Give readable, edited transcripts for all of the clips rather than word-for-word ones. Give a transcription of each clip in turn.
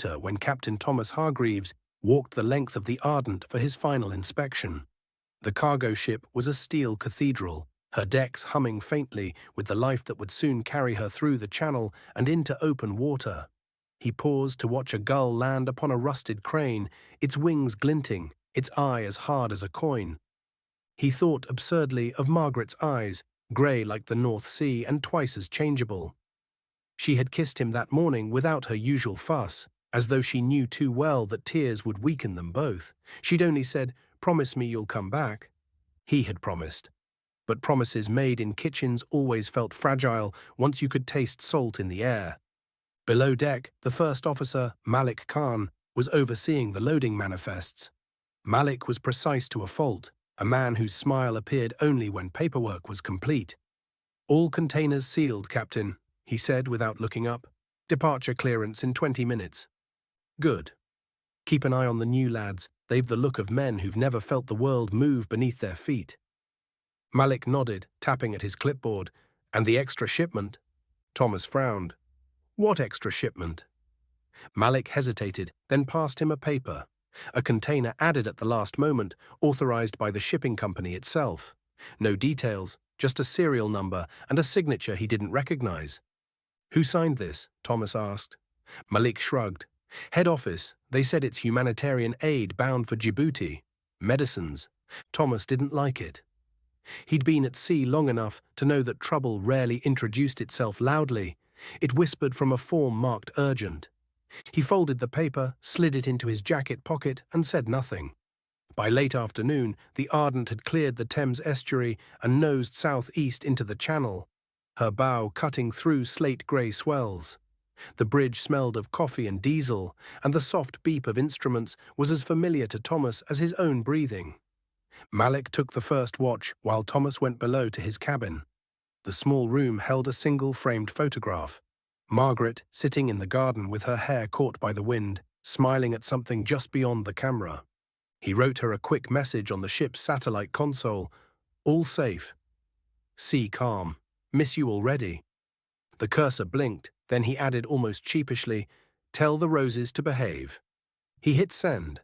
when Captain Thomas Hargreaves walked the length of the Ardent for his final inspection. The cargo ship was a steel cathedral, her decks humming faintly with the life that would soon carry her through the channel and into open water. He paused to watch a gull land upon a rusted crane, its wings glinting, its eye as hard as a coin. He thought absurdly of Margaret's eyes, grey like the North Sea and twice as changeable. She had kissed him that morning without her usual fuss, as though she knew too well that tears would weaken them both. She'd only said, "Promise me you'll come back." He had promised. But promises made in kitchens always felt fragile once you could taste salt in the air. Below deck, the first officer, Malik Khan, was overseeing the loading manifests. Malik was precise to a fault, a man whose smile appeared only when paperwork was complete. "All containers sealed, Captain," he said without looking up. "Departure clearance in 20 minutes. "Good. Keep an eye on the new lads. They've the look of men who've never felt the world move beneath their feet." Malik nodded, tapping at his clipboard. "And the extra shipment?" Thomas frowned. "What extra shipment?" Malik hesitated, then passed him a paper. A container added at the last moment, authorized by the shipping company itself. No details, just a serial number and a signature he didn't recognize. "Who signed this?" Thomas asked. Malik shrugged. "Head office. They said it's humanitarian aid bound for Djibouti. Medicines." Thomas didn't like it. He'd been at sea long enough to know that trouble rarely introduced itself loudly. It whispered from a form marked urgent. He folded the paper, slid it into his jacket pocket, and said nothing. By late afternoon, the Ardent had cleared the Thames estuary and nosed southeast into the channel, her bow cutting through slate-grey swells. The bridge smelled of coffee and diesel, and the soft beep of instruments was as familiar to Thomas as his own breathing. Malik took the first watch while Thomas went below to his cabin. The small room held a single framed photograph. Margaret, sitting in the garden with her hair caught by the wind, smiling at something just beyond the camera. He wrote her a quick message on the ship's satellite console. "All safe. Sea calm. Miss you already." The cursor blinked, then he added almost sheepishly, "Tell the roses to behave." He hit send.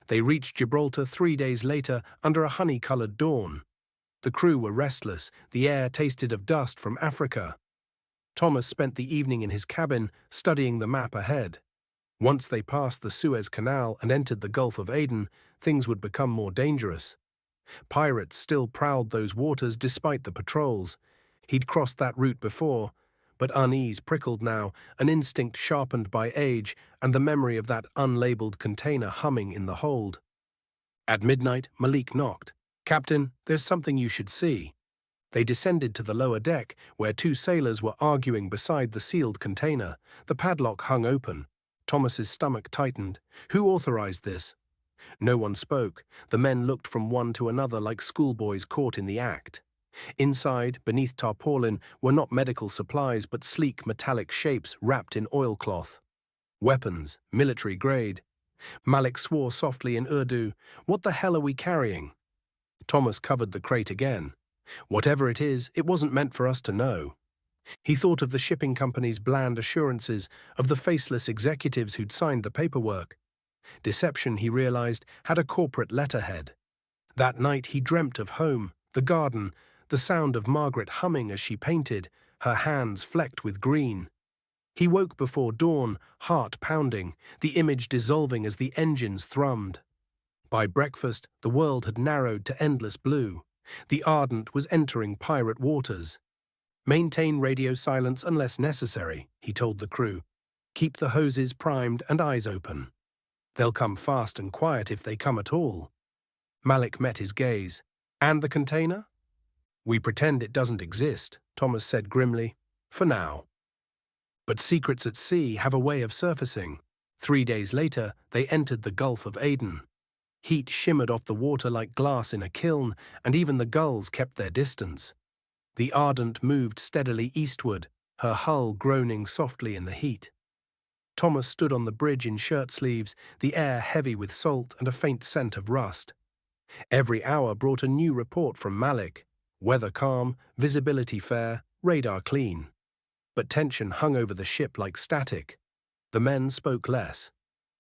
They reached Gibraltar 3 days later under a honey-colored dawn. The crew were restless, the air tasted of dust from Africa. Thomas spent the evening in his cabin, studying the map ahead. Once they passed the Suez Canal and entered the Gulf of Aden, things would become more dangerous. Pirates still prowled those waters despite the patrols. He'd crossed that route before, but unease prickled now, an instinct sharpened by age and the memory of that unlabeled container humming in the hold. At midnight, Malik knocked. "Captain, there's something you should see." They descended to the lower deck, where 2 sailors were arguing beside the sealed container. The padlock hung open. Thomas's stomach tightened. Who authorized this? No one spoke. The men looked from one to another like schoolboys caught in the act. Inside, beneath tarpaulin, were not medical supplies but sleek metallic shapes wrapped in oilcloth. Weapons, military grade. Malik swore softly in Urdu, "What the hell are we carrying?" Thomas covered the crate again. "Whatever it is, it wasn't meant for us to know." He thought of the shipping company's bland assurances, of the faceless executives who'd signed the paperwork. Deception, he realized, had a corporate letterhead. That night he dreamt of home, the garden, the sound of Margaret humming as she painted, her hands flecked with green. He woke before dawn, heart pounding, the image dissolving as the engines thrummed. By breakfast, the world had narrowed to endless blue. The Ardent was entering pirate waters. "Maintain radio silence unless necessary," he told the crew. "Keep the hoses primed and eyes open. They'll come fast and quiet if they come at all." Malik met his gaze. "And the container?" "We pretend it doesn't exist," Thomas said grimly. "For now. But secrets at sea have a way of surfacing." 3 days later, they entered the Gulf of Aden. Heat shimmered off the water like glass in a kiln, and even the gulls kept their distance. The Ardent moved steadily eastward, her hull groaning softly in the heat. Thomas stood on the bridge in shirt sleeves, the air heavy with salt and a faint scent of rust. Every hour brought a new report from Malik. Weather calm, visibility fair, radar clean. But tension hung over the ship like static. The men spoke less.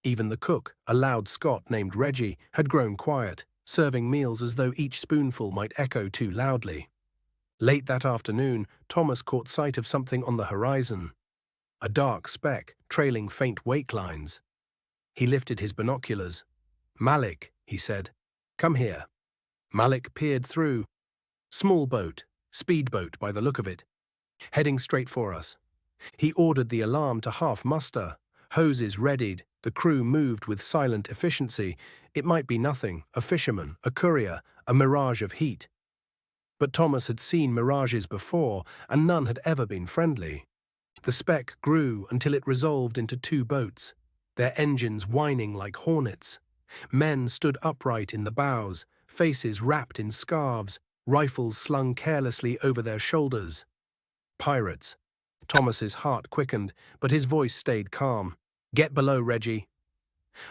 Even the cook, a loud Scot named Reggie, had grown quiet, serving meals as though each spoonful might echo too loudly. Late that afternoon, Thomas caught sight of something on the horizon, a dark speck trailing faint wake lines. He lifted his binoculars. "Malik," he said, "come here." Malik peered through. "Small boat, speedboat by the look of it, heading straight for us." He ordered the alarm to half muster. Hoses readied, the crew moved with silent efficiency. It might be nothing, a fisherman, a courier, a mirage of heat. But Thomas had seen mirages before, and none had ever been friendly. The speck grew until it resolved into two boats, their engines whining like hornets. Men stood upright in the bows, faces wrapped in scarves, rifles slung carelessly over their shoulders. Pirates. Thomas's heart quickened, but his voice stayed calm. "Get below, Reggie.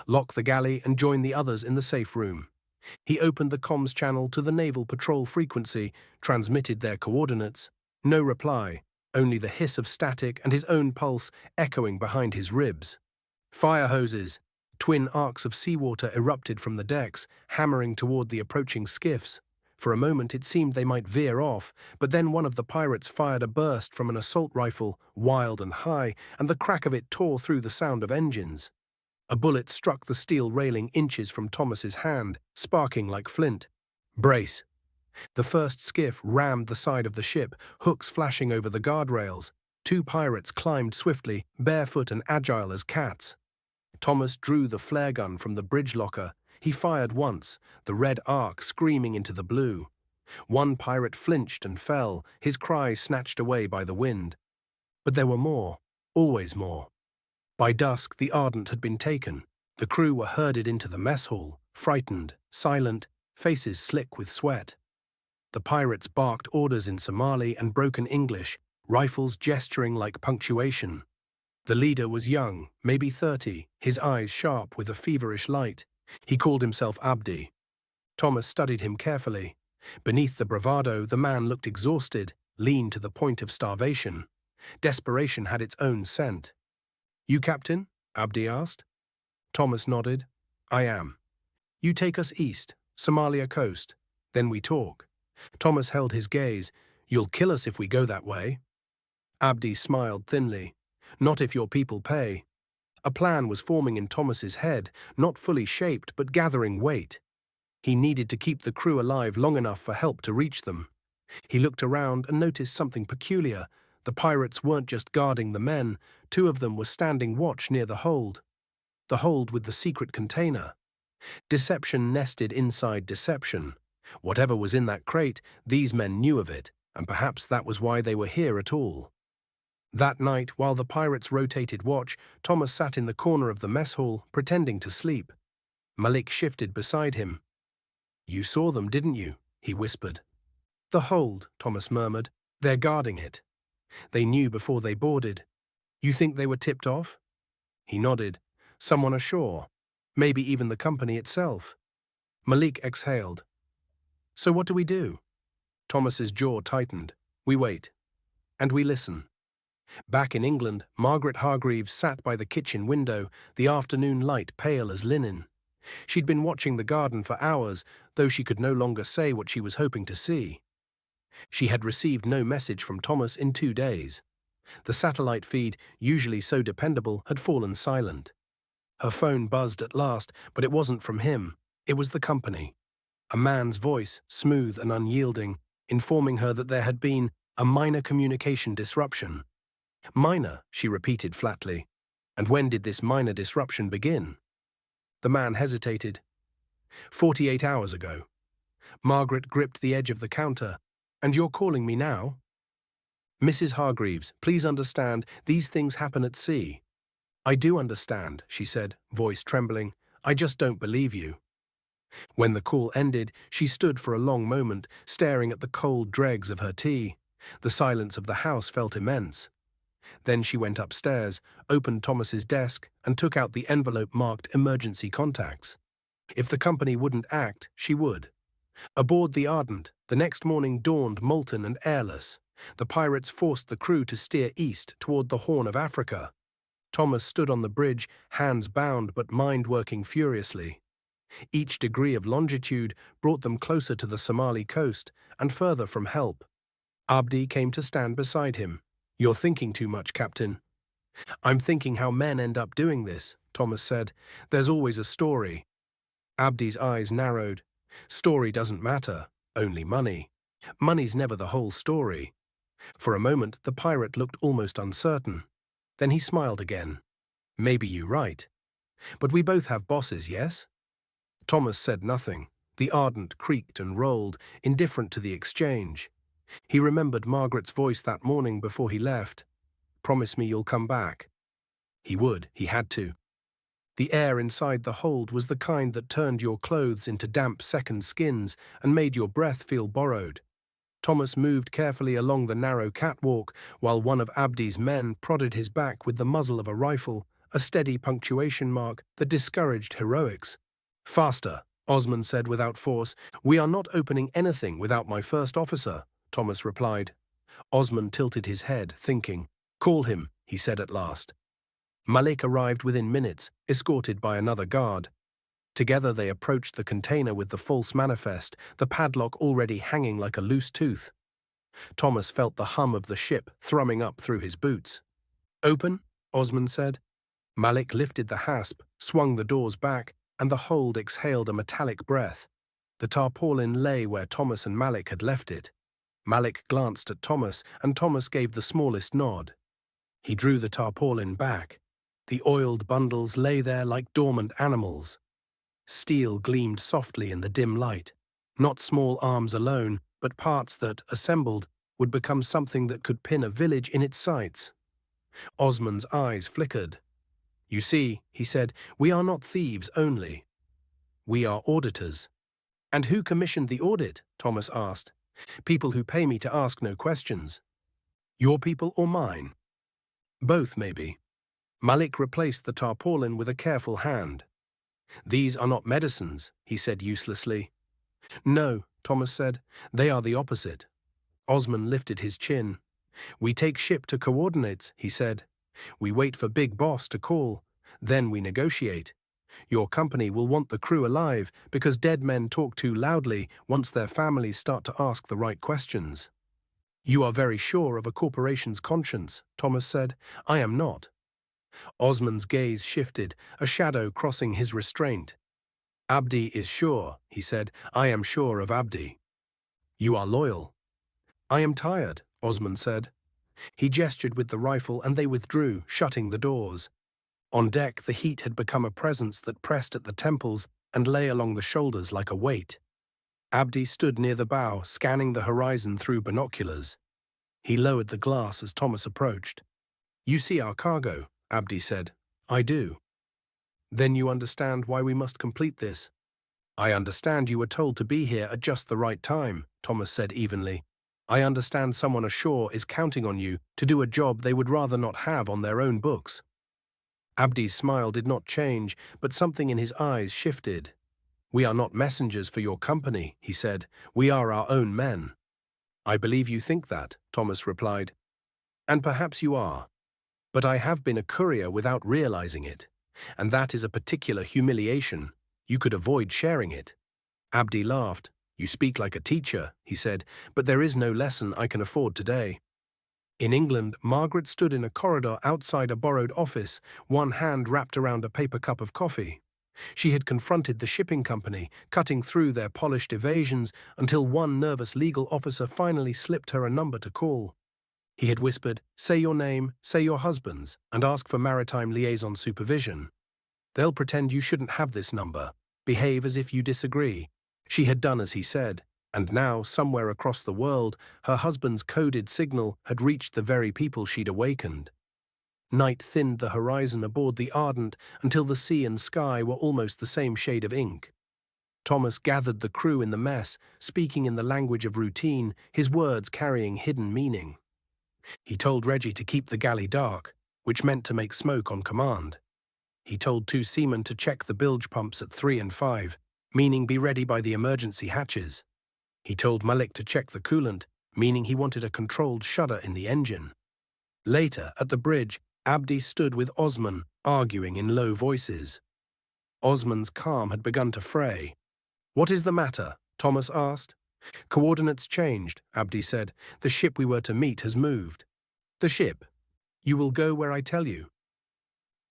Lock the galley and join the others in the safe room." He opened the comms channel to the naval patrol frequency, transmitted their coordinates. No reply, only the hiss of static and his own pulse echoing behind his ribs. Fire hoses. Twin arcs of seawater erupted from the decks, hammering toward the approaching skiffs. For a moment it seemed they might veer off, but then one of the pirates fired a burst from an assault rifle, wild and high, and the crack of it tore through the sound of engines. A bullet struck the steel railing inches from Thomas's hand, sparking like flint. "Brace." The first skiff rammed the side of the ship, hooks flashing over the guardrails. Two pirates climbed swiftly, barefoot and agile as cats. Thomas drew the flare gun from the bridge locker. He fired once, the red arc screaming into the blue. One pirate flinched and fell, his cry snatched away by the wind. But there were more, always more. By dusk, the Ardent had been taken. The crew were herded into the mess hall, frightened, silent, faces slick with sweat. The pirates barked orders in Somali and broken English, rifles gesturing like punctuation. The leader was young, maybe 30, his eyes sharp with a feverish light. He called himself Abdi. Thomas studied him carefully. Beneath the bravado, the man looked exhausted, lean to the point of starvation. Desperation had its own scent. "You captain?" Abdi asked. Thomas nodded. "I am." "You take us east, Somalia coast. Then we talk." Thomas held his gaze. "You'll kill us if we go that way." Abdi smiled thinly. "Not if your people pay." A plan was forming in Thomas's head, not fully shaped but gathering weight. He needed to keep the crew alive long enough for help to reach them. He looked around and noticed something peculiar. The pirates weren't just guarding the men, two of them were standing watch near the hold with the secret container. Deception nested inside deception. Whatever was in that crate, these men knew of it, and perhaps that was why they were here at all. That night, while the pirates rotated watch, Thomas sat in the corner of the mess hall, pretending to sleep. Malik shifted beside him. "You saw them, didn't you?" he whispered. "The hold," Thomas murmured. "They're guarding it. They knew before they boarded." "You think they were tipped off?" He nodded. "Someone ashore. Maybe even the company itself." Malik exhaled. "So what do we do?" Thomas's jaw tightened. "We wait. And we listen." Back in England, Margaret Hargreaves sat by the kitchen window, the afternoon light pale as linen. She'd been watching the garden for hours, though she could no longer say what she was hoping to see. She had received no message from Thomas in 2 days. The satellite feed, usually so dependable, had fallen silent. Her phone buzzed at last, but it wasn't from him. It was the company. A man's voice, smooth and unyielding, informing her that there had been a minor communication disruption. "Minor," she repeated flatly. "And when did this minor disruption begin?" The man hesitated. 48 hours ago." Margaret gripped the edge of the counter. "And you're calling me now?" "Mrs. Hargreaves, please understand, these things happen at sea." "I do understand," she said, voice trembling. "I just don't believe you." When the call ended, she stood for a long moment, staring at the cold dregs of her tea. The silence of the house felt immense. Then she went upstairs, opened Thomas's desk, and took out the envelope marked emergency contacts. If the company wouldn't act, she would. Aboard the Ardent, the next morning dawned molten and airless. The pirates forced the crew to steer east toward the Horn of Africa. Thomas stood on the bridge, hands bound but mind working furiously. Each degree of longitude brought them closer to the Somali coast and further from help. Abdi came to stand beside him. "You're thinking too much, Captain." "I'm thinking how men end up doing this," Thomas said. "There's always a story." Abdi's eyes narrowed. "Story doesn't matter, only money. Money's never the whole story." For a moment, the pirate looked almost uncertain. Then he smiled again. "Maybe you're right. But we both have bosses, yes?" Thomas said nothing. The Ardent creaked and rolled, indifferent to the exchange. He remembered Margaret's voice that morning before he left. "Promise me you'll come back." He would, he had to. The air inside the hold was the kind that turned your clothes into damp second skins and made your breath feel borrowed. Thomas moved carefully along the narrow catwalk while one of Abdi's men prodded his back with the muzzle of a rifle, a steady punctuation mark that discouraged heroics. "Faster," Osman said without force. "We are not opening anything without my first officer," Thomas replied. Osman tilted his head, thinking. "Call him," he said at last. Malik arrived within minutes, escorted by another guard. Together they approached the container with the false manifest, the padlock already hanging like a loose tooth. Thomas felt the hum of the ship thrumming up through his boots. "Open," Osman said. Malik lifted the hasp, swung the doors back, and the hold exhaled a metallic breath. The tarpaulin lay where Thomas and Malik had left it. Malik glanced at Thomas, and Thomas gave the smallest nod. He drew the tarpaulin back. The oiled bundles lay there like dormant animals. Steel gleamed softly in the dim light. Not small arms alone, but parts that, assembled, would become something that could pin a village in its sights. Osman's eyes flickered. "You see," he said, "we are not thieves only. We are auditors." "And who commissioned the audit?" Thomas asked. "People who pay me to ask no questions." "Your people or mine?" "Both, maybe." Malik replaced the tarpaulin with a careful hand. "These are not medicines," he said uselessly. "No," Thomas said, "they are the opposite." Osman lifted his chin. "We take ship to coordinates," he said. "We wait for Big Boss to call. Then we negotiate. Your company will want the crew alive because dead men talk too loudly once their families start to ask the right questions." "You are very sure of a corporation's conscience," Thomas said. "I am not." Osman's gaze shifted, a shadow crossing his restraint. "Abdi is sure," he said. "I am sure of Abdi." "You are loyal." "I am tired," Osman said. He gestured with the rifle and they withdrew, shutting the doors. On deck, the heat had become a presence that pressed at the temples and lay along the shoulders like a weight. Abdi stood near the bow, scanning the horizon through binoculars. He lowered the glass as Thomas approached. "You see our cargo," Abdi said. "I do." "Then you understand why we must complete this." "I understand you were told to be here at just the right time," Thomas said evenly. "I understand someone ashore is counting on you to do a job they would rather not have on their own books." Abdi's smile did not change, but something in his eyes shifted. "We are not messengers for your company," he said. "We are our own men." "I believe you think that," Thomas replied. "And perhaps you are. But I have been a courier without realizing it. And that is a particular humiliation. You could avoid sharing it." Abdi laughed. "You speak like a teacher," he said, "but there is no lesson I can afford today." In England, Margaret stood in a corridor outside a borrowed office, one hand wrapped around a paper cup of coffee. She had confronted the shipping company, cutting through their polished evasions until one nervous legal officer finally slipped her a number to call. He had whispered, "Say your name, say your husband's, and ask for maritime liaison supervision. They'll pretend you shouldn't have this number. Behave as if you disagree." She had done as he said, and now, somewhere across the world, her husband's coded signal had reached the very people she'd awakened. Night thinned the horizon aboard the Ardent until the sea and sky were almost the same shade of ink. Thomas gathered the crew in the mess, speaking in the language of routine, his words carrying hidden meaning. He told Reggie to keep the galley dark, which meant to make smoke on command. He told 2 seamen to check the bilge pumps at 3 and 5, meaning be ready by the emergency hatches. He told Malik to check the coolant, meaning he wanted a controlled shudder in the engine. Later, at the bridge, Abdi stood with Osman, arguing in low voices. Osman's calm had begun to fray. "What is the matter?" Thomas asked. "Coordinates changed," Abdi said. "The ship we were to meet has moved." "The ship? You will go where I tell you."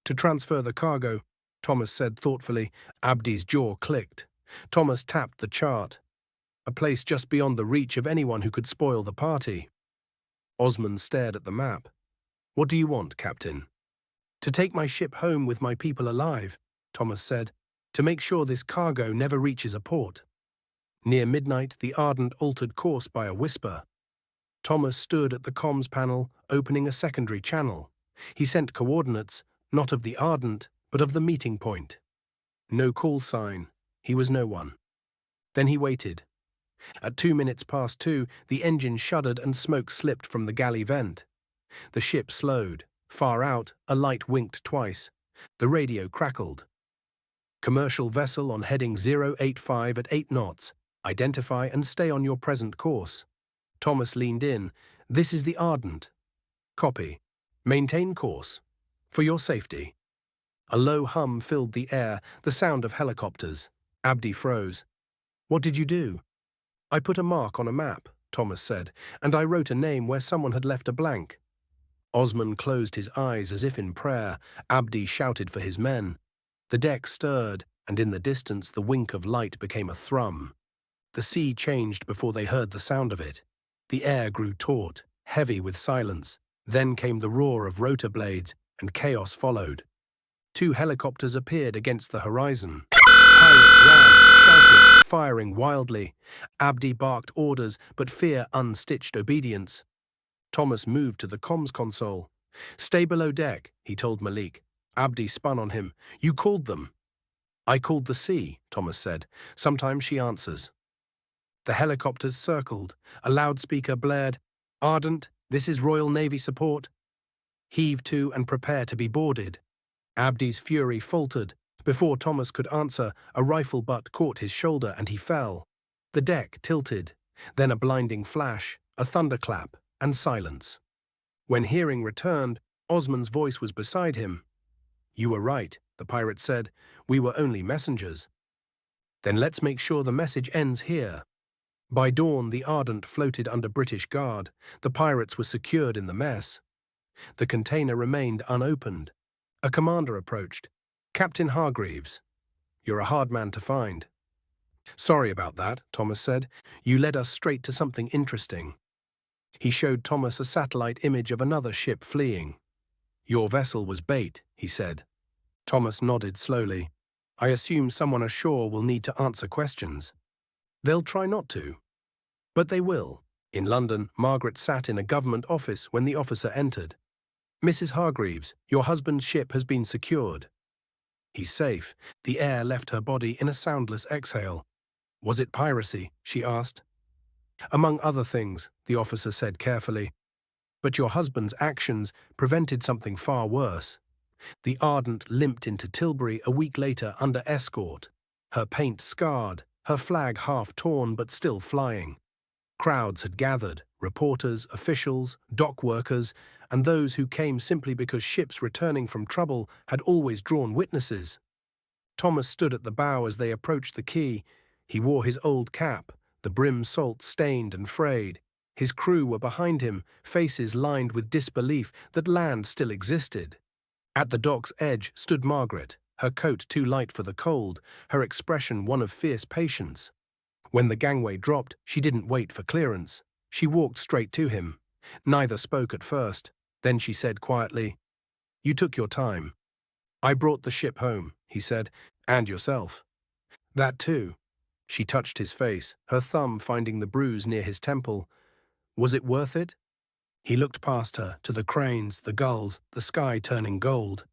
"To transfer the cargo," Thomas said thoughtfully. Abdi's jaw clicked. Thomas tapped the chart. "A place just beyond the reach of anyone who could spoil the party." Osman stared at the map. "What do you want, Captain?" "To take my ship home with my people alive," Thomas said, "to make sure this cargo never reaches a port." Near midnight, the Ardent altered course by a whisper. Thomas stood at the comms panel, opening a secondary channel. He sent coordinates, not of the Ardent, but of the meeting point. No call sign. He was no one. Then he waited. At 2 minutes past 2, the engine shuddered and smoke slipped from the galley vent. The ship slowed. Far out, a light winked twice. The radio crackled. "Commercial vessel on heading 085 at 8 knots. Identify and stay on your present course." Thomas leaned in. "This is the Ardent." "Copy. Maintain course. For your safety." A low hum filled the air, the sound of helicopters. Abdi froze. "What did you do?" "I put a mark on a map," Thomas said, "and I wrote a name where someone had left a blank." Osman closed his eyes as if in prayer. Abdi shouted for his men. The deck stirred, and in the distance the wink of light became a thrum. The sea changed before they heard the sound of it. The air grew taut, heavy with silence. Then came the roar of rotor blades, and chaos followed. 2 helicopters appeared against the horizon. Pilots ran, shouted, firing wildly. Abdi barked orders, but fear unstitched obedience. Thomas moved to the comms console. "Stay below deck," he told Malik. Abdi spun on him. "You called them." "I called the sea," Thomas said. "Sometimes she answers." The helicopters circled. A loudspeaker blared, "Ardent, this is Royal Navy support. Heave to and prepare to be boarded." Abdi's fury faltered. Before Thomas could answer, a rifle butt caught his shoulder and he fell. The deck tilted. Then a blinding flash, a thunderclap, and silence. When hearing returned, Osman's voice was beside him. "You were right," the pirate said. "We were only messengers." "Then let's make sure the message ends here." By dawn, the Ardent floated under British guard. The pirates were secured in the mess. The container remained unopened. A commander approached. "Captain Hargreaves." "You're a hard man to find." "Sorry about that," Thomas said. "You led us straight to something interesting." He showed Thomas a satellite image of another ship fleeing. "Your vessel was bait," he said. Thomas nodded slowly. "I assume someone ashore will need to answer questions." "They'll try not to." "But they will." In London, Margaret sat in a government office when the officer entered. "Mrs. Hargreaves, your husband's ship has been secured." "He's safe." The air left her body in a soundless exhale. "Was it piracy?" she asked. "Among other things," the officer said carefully. "But your husband's actions prevented something far worse." The Ardent limped into Tilbury a week later under escort, her paint scarred, her flag half torn but still flying. Crowds had gathered, reporters, officials, dock workers, and those who came simply because ships returning from trouble had always drawn witnesses. Thomas stood at the bow as they approached the quay. He wore his old cap, the brim salt-stained and frayed. His crew were behind him, faces lined with disbelief that land still existed. At the dock's edge stood Margaret, her coat too light for the cold, her expression one of fierce patience. When the gangway dropped, she didn't wait for clearance. She walked straight to him. Neither spoke at first. Then she said quietly, "You took your time." "I brought the ship home," he said, "and yourself." "That too." She touched his face, her thumb finding the bruise near his temple. "Was it worth it?" He looked past her, to the cranes, the gulls, the sky turning gold.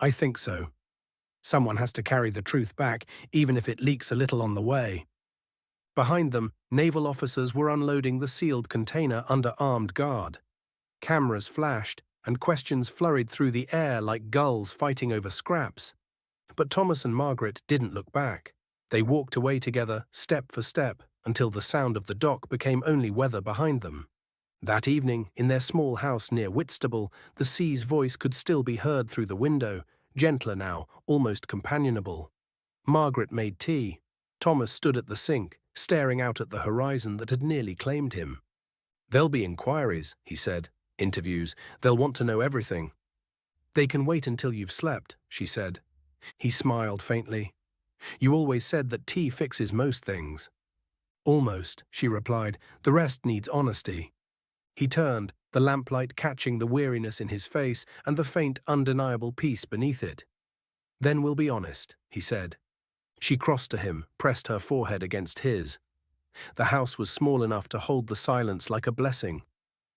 "I think so. Someone has to carry the truth back, even if it leaks a little on the way." Behind them, naval officers were unloading the sealed container under armed guard. Cameras flashed, and questions flurried through the air like gulls fighting over scraps. But Thomas and Margaret didn't look back. They walked away together, step for step, until the sound of the dock became only weather behind them. That evening, in their small house near Whitstable, the sea's voice could still be heard through the window, gentler now, almost companionable. Margaret made tea. Thomas stood at the sink, staring out at the horizon that had nearly claimed him. "There'll be inquiries," he said. "Interviews. They'll want to know everything." "They can wait until you've slept," she said. He smiled faintly. "You always said that tea fixes most things." "Almost," she replied. "The rest needs honesty." He turned, the lamplight catching the weariness in his face and the faint, undeniable peace beneath it. "Then we'll be honest," he said. She crossed to him, pressed her forehead against his. The house was small enough to hold the silence like a blessing.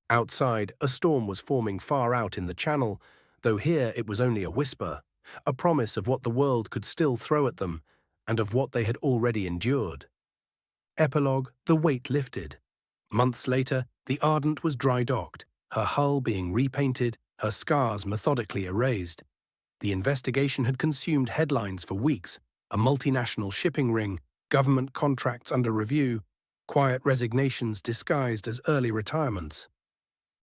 Outside, a storm was forming far out in the channel, though here it was only a whisper, a promise of what the world could still throw at them, and of what they had already endured. Epilogue: the weight lifted. Months later, the Ardent was dry-docked, her hull being repainted, her scars methodically erased. The investigation had consumed headlines for weeks: a multinational shipping ring, government contracts under review, quiet resignations disguised as early retirements.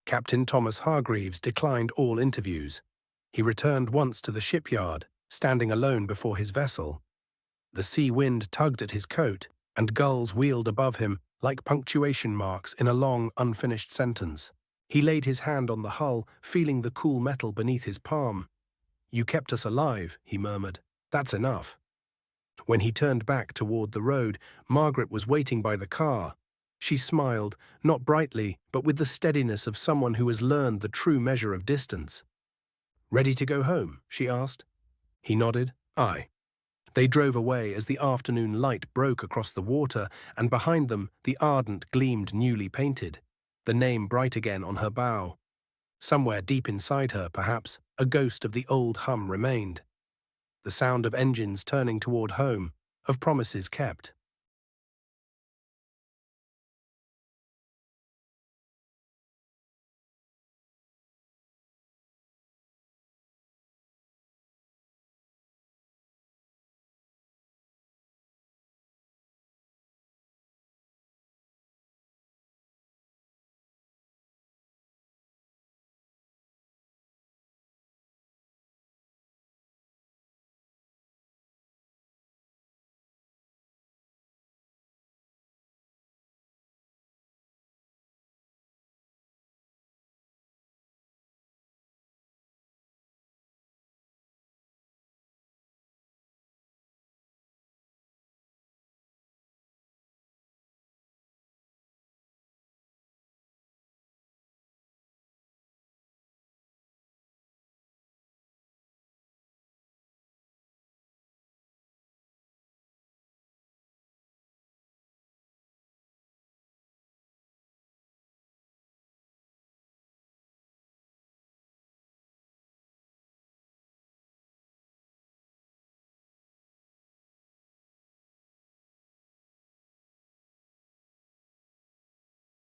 Captain Thomas Hargreaves declined all interviews. He returned once to the shipyard, standing alone before his vessel. The sea wind tugged at his coat, and gulls wheeled above him like punctuation marks in a long, unfinished sentence. He laid his hand on the hull, feeling the cool metal beneath his palm. "You kept us alive," he murmured. "That's enough." When he turned back toward the road, Margaret was waiting by the car. She smiled, not brightly, but with the steadiness of someone who has learned the true measure of distance. "Ready to go home?" she asked. He nodded. "Aye." They drove away as the afternoon light broke across the water, and behind them the Ardent gleamed newly painted, the name bright again on her bow. Somewhere deep inside her, perhaps, a ghost of the old hum remained. The sound of engines turning toward home, of promises kept.